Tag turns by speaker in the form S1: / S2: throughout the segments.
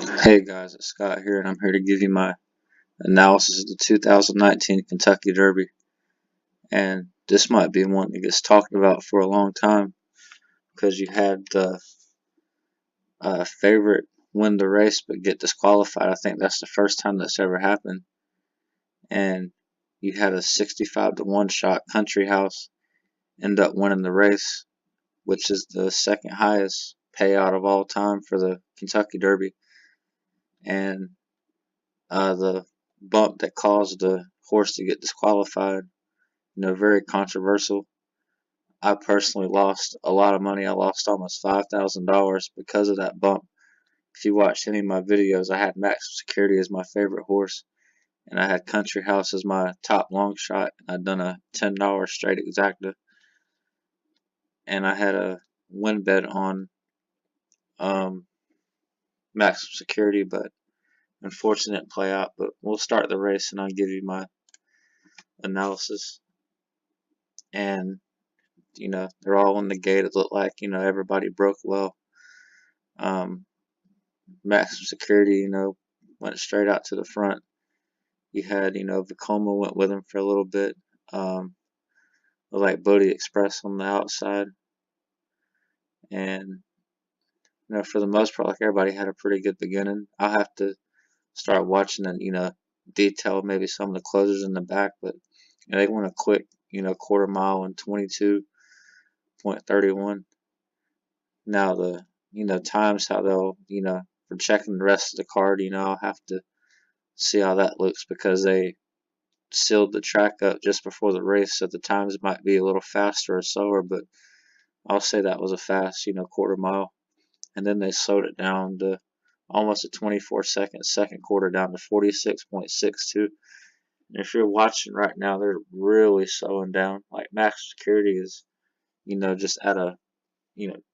S1: Hey guys, it's Scott here, and I'm here to give you my analysis of the 2019 Kentucky Derby. And this might be one that gets talked about for a long time because you had the favorite win the race but get disqualified. I think that's the first time that's ever happened. And you had a 65 to 1 shot Country House end up winning the race, which is the second highest payout of all time for the Kentucky Derby. And the bump that caused the horse to get disqualified, very controversial. I personally lost a lot of money. I lost almost $5,000 because of that bump. If you watched any of my videos, I had Max Security as my favorite horse, and I had Country House as my top long shot. I'd done a $10 straight exacta, and I had a win bet on um, Max Security, but unfortunately it didn't play out. But we'll start the race, and I'll give you my analysis. And they're all in the gate. It looked like everybody broke well. Max Security, went straight out to the front. You had, Vacoma went with him for a little bit. Like Bodie Express on the outside. And, for the most part, like everybody had a pretty good beginning. I'll have to start watching and, detail maybe some of the closers in the back. But, they went a quick, quarter mile in 22.31. Now the, times how they'll, for checking the rest of the card, I'll have to see how that looks because they sealed the track up just before the race, so the times might be a little faster or slower, but I'll say that was a fast, quarter mile. And then they slowed it down to almost a 24-second second quarter down to 46.62. And if you're watching right now, they're really slowing down. Like Max Security is, just at a,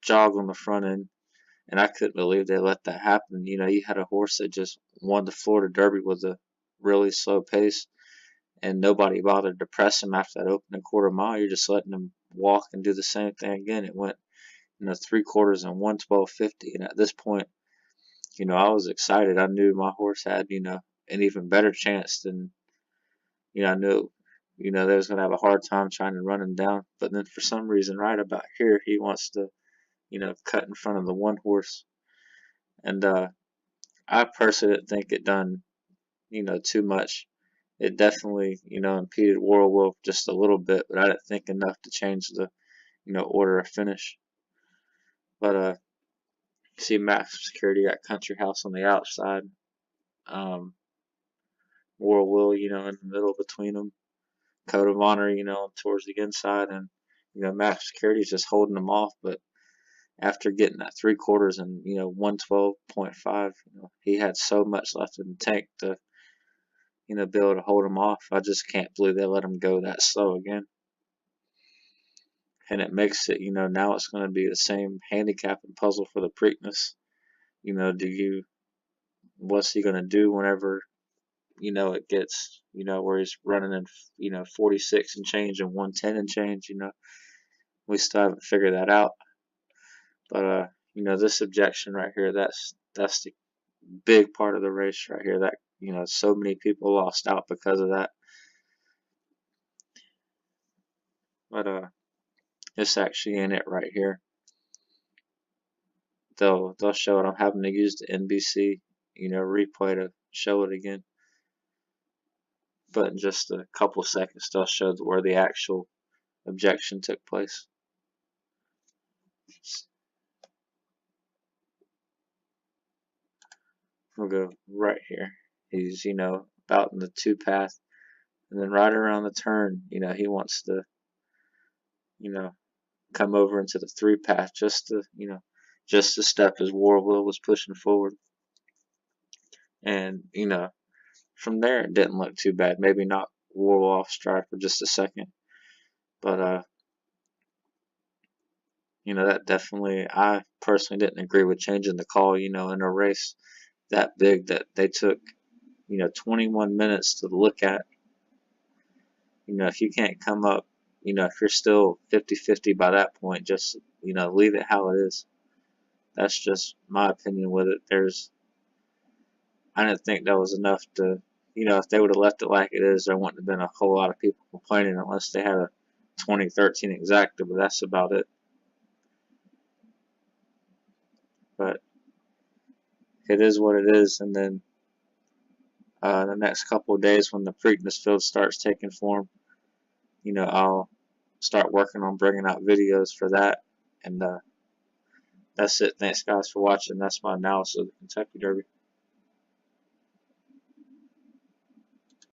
S1: jog on the front end. And I couldn't believe they let that happen. You had a horse that just won the Florida Derby with a really slow pace, and nobody bothered to press him after that opening quarter mile. You're just letting him walk and do the same thing again. It went, 3/4 and 112.50. And at this point, I was excited. I knew my horse had, an even better chance than, I knew, they was going to have a hard time trying to run him down. But then for some reason, right about here, he wants to, cut in front of the one horse. And I personally didn't think it done, too much. It definitely, impeded World Wolf just a little bit, but I didn't think enough to change the, order of finish. But see Max Security got Country House on the outside. World Will, in the middle between them. Code of Honor, towards the inside, and Max Security is just holding them off. But after getting that 3/4 and 112.5, he had so much left in the tank to be able to hold him off. I just can't believe they let him go that slow again. And it makes it, now it's going to be the same handicapping puzzle for the Preakness. What's he going to do whenever, it gets, where he's running in, 46 and change and 110 and change, we still haven't figured that out. But, this objection right here, that's the big part of the race right here that, so many people lost out because of that. But, it's actually in it right here. They'll show it. I'm having to use the NBC, replay to show it again. But in just a couple seconds, they'll show where the actual objection took place. We'll go right here. He's, about in the 2 path. And then right around the turn, he wants to, come over into the 3 path just to step as Warville was pushing forward. And, from there it didn't look too bad. Maybe not Warville off stride for just a second. But, that definitely, I personally didn't agree with changing the call, in a race that big that they took, 21 minutes to look at. If you can't come up, if you're still 50-50 by that point, just, leave it how it is. That's just my opinion with it. There's, I didn't think that was enough to, if they would have left it like it is, there wouldn't have been a whole lot of people complaining unless they had a 2013 exacta, but that's about it. But it is what it is, and then the next couple of days when the Preakness field starts taking form, I'll start working on bringing out videos for that, and that's it. Thanks guys for watching. That's my analysis of the Kentucky Derby.